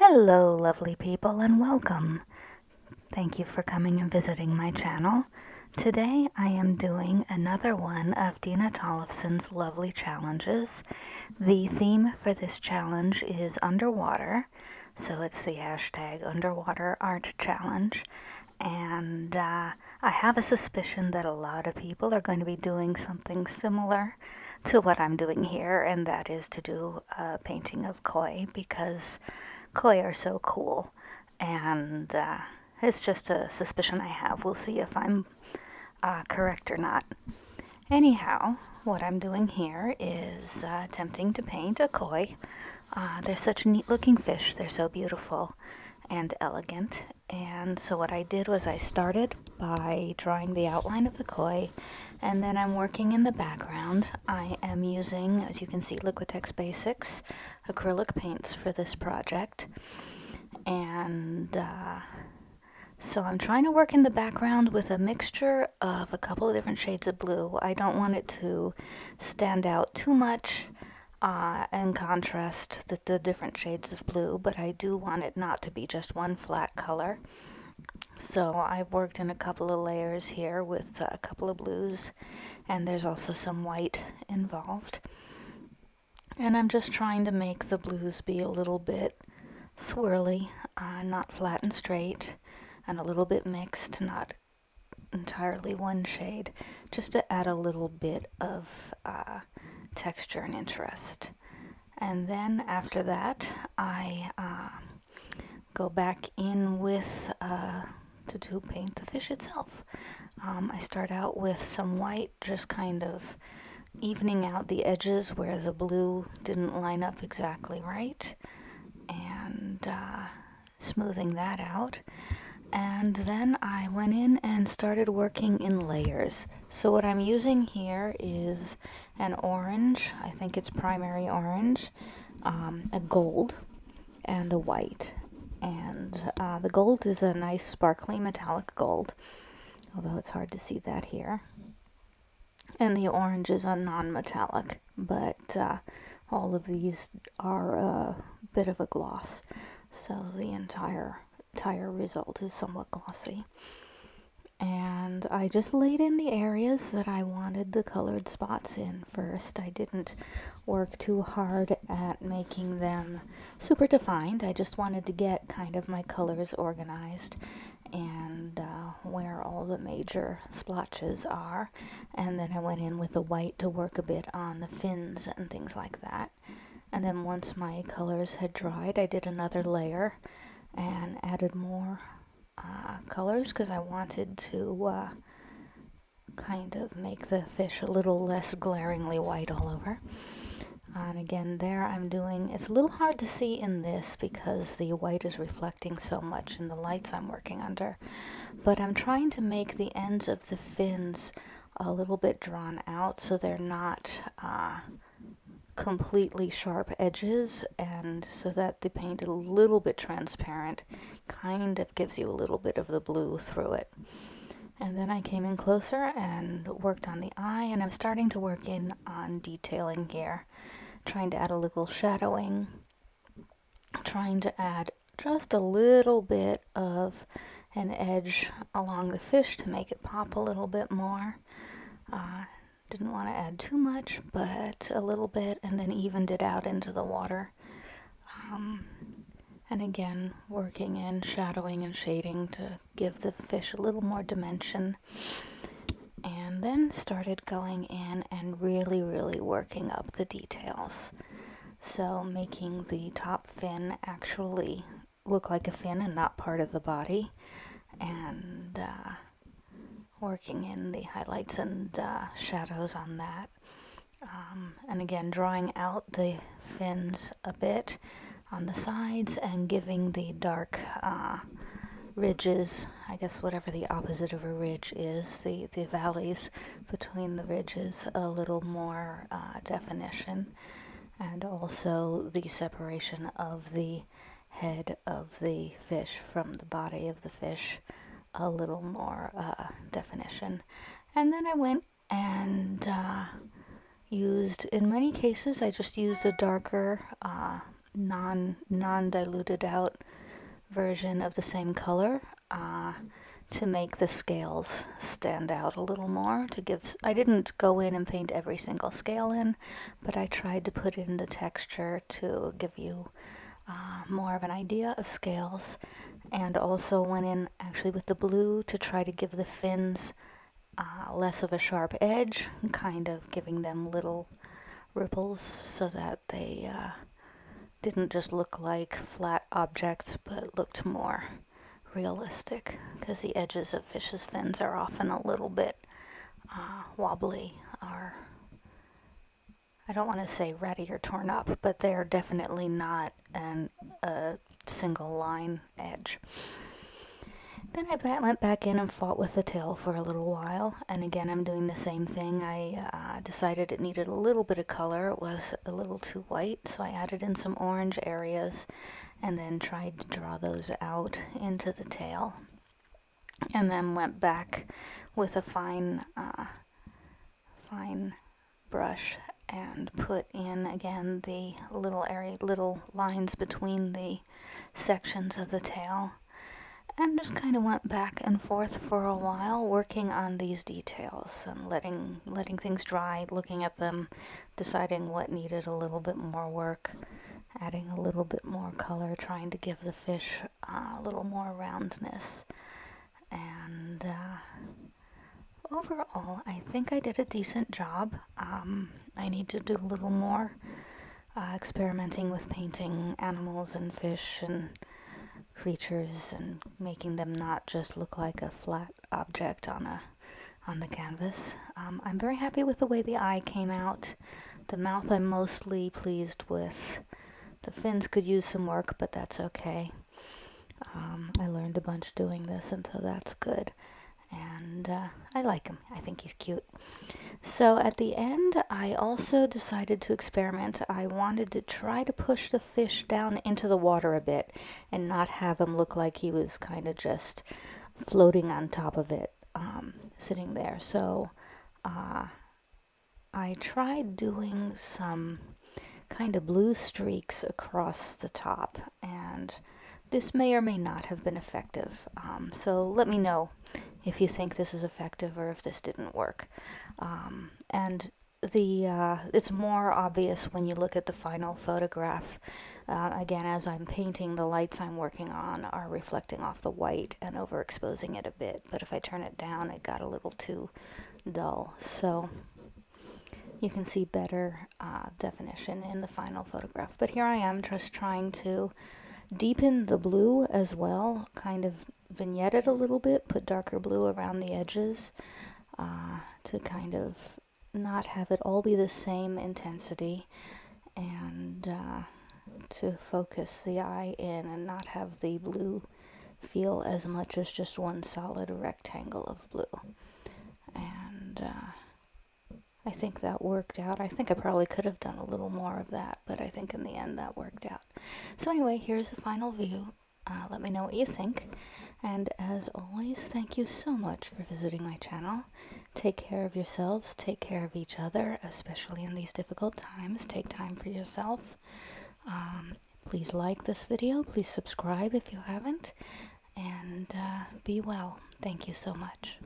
Hello, lovely people, and welcome. Thank you for coming and visiting my channel. Today I am doing another one of Dena Tollefson's lovely challenges. The theme for this challenge is underwater, so it's the hashtag underwater art challenge. And I have a suspicion that a lot of people are going to be doing something similar to what I'm doing here, and that is to do a painting of koi, because koi are so cool. And it's just a suspicion I have. We'll see if I'm correct or not. Anyhow, what I'm doing here is attempting to paint a koi. They're such neat looking fish. They're so beautiful and elegant. And so what I did was I started by drawing the outline of the koi, and then I'm working in the background. I am using, as you can see, Liquitex Basics acrylic paints for this project. And so I'm trying to work in the background with a mixture of a couple of different shades of blue. I don't want it to stand out too much and contrast the different shades of blue, but I do want it not to be just one flat color. So I've worked in a couple of layers here with a couple of blues, and there's also some white involved. And I'm just trying to make the blues be a little bit swirly, not flat and straight, and a little bit mixed, not entirely one shade, just to add a little bit of texture and interest. And then after that, I go back in with to paint the fish itself. I start out with some white, just kind of evening out the edges where the blue didn't line up exactly right, and smoothing that out. And then I went in and started working in layers. So what I'm using here is an orange, I think it's primary orange, a gold, and a white. And the gold is a nice sparkly metallic gold, although it's hard to see that here. And the orange is a non-metallic, but all of these are a bit of a gloss, so the entire result is somewhat glossy. And I just laid in the areas that I wanted the colored spots in first. I didn't work too hard at making them super defined. I just wanted to get kind of my colors organized and where all the major splotches are. And then I went in with the white to work a bit on the fins and things like that. And then once my colors had dried, I did another layer and added more colors because I wanted to kind of make the fish a little less glaringly white all over. And again, there I'm doing, it's a little hard to see in this because the white is reflecting so much in the lights I'm working under, but I'm trying to make the ends of the fins a little bit drawn out so they're not completely sharp edges, and so that the paint is a little bit transparent, kind of gives you a little bit of the blue through it. And then I came in closer and worked on the eye, and I'm starting to work in on detailing here, trying to add a little shadowing, trying to add just a little bit of an edge along the fish to make it pop a little bit more. Didn't want to add too much, but a little bit, and then evened it out into the water. And again, working in shadowing and shading to give the fish a little more dimension. And then started going in and really, really working up the details. So making the top fin actually look like a fin and not part of the body. And working in the highlights and shadows on that. And again, drawing out the fins a bit on the sides and giving the dark ridges, I guess whatever the opposite of a ridge is, the valleys between the ridges, a little more definition. And also the separation of the head of the fish from the body of the fish, a little more definition. And then I went and used, in many cases, I just used a darker non-diluted out version of the same color to make the scales stand out a little more. I didn't go in and paint every single scale in, but I tried to put in the texture to give you more of an idea of scales, and also went in actually with the blue to try to give the fins less of a sharp edge, kind of giving them little ripples so that they didn't just look like flat objects but looked more realistic, because the edges of fish's fins are often a little bit wobbly, or I don't want to say ratty or torn up, but they're definitely not a single line edge. Then I went back in and fought with the tail for a little while, and again I'm doing the same thing. I decided it needed a little bit of color. It was a little too white, so I added in some orange areas and then tried to draw those out into the tail. And then went back with a fine brush and put in again the little lines between the sections of the tail, and just kind of went back and forth for a while working on these details and letting things dry, looking at them, deciding what needed a little bit more work, adding a little bit more color, trying to give the fish a little more roundness. And overall, I think I did a decent job. I need to do a little more experimenting with painting animals and fish and creatures and making them not just look like a flat object on the canvas. I'm very happy with the way the eye came out. The mouth I'm mostly pleased with. The fins could use some work, but that's okay. I learned a bunch doing this, and so that's good. And I like him. I think he's cute. So at the end, I also decided to experiment. I wanted to try to push the fish down into the water a bit and not have him look like he was kind of just floating on top of it, sitting there. So I tried doing some kind of blue streaks across the top, and this may or may not have been effective. So let me know if you think this is effective or if this didn't work. And it's more obvious when you look at the final photograph. Again, as I'm painting, the lights I'm working on are reflecting off the white and overexposing it a bit. But if I turn it down, it got a little too dull. So you can see better definition in the final photograph. But here I am just trying to deepen the blue as well, kind of vignette it a little bit, put darker blue around the edges to kind of not have it all be the same intensity, and to focus the eye in and not have the blue feel as much as just one solid rectangle of blue. And I think that worked out. I think I probably could have done a little more of that, but I think in the end that worked out. So anyway, here's the final view. Let me know what you think. And as always, thank you so much for visiting my channel. Take care of yourselves. Take care of each other, especially in these difficult times. Take time for yourself. Please like this video. Please subscribe if you haven't. And be well. Thank you so much.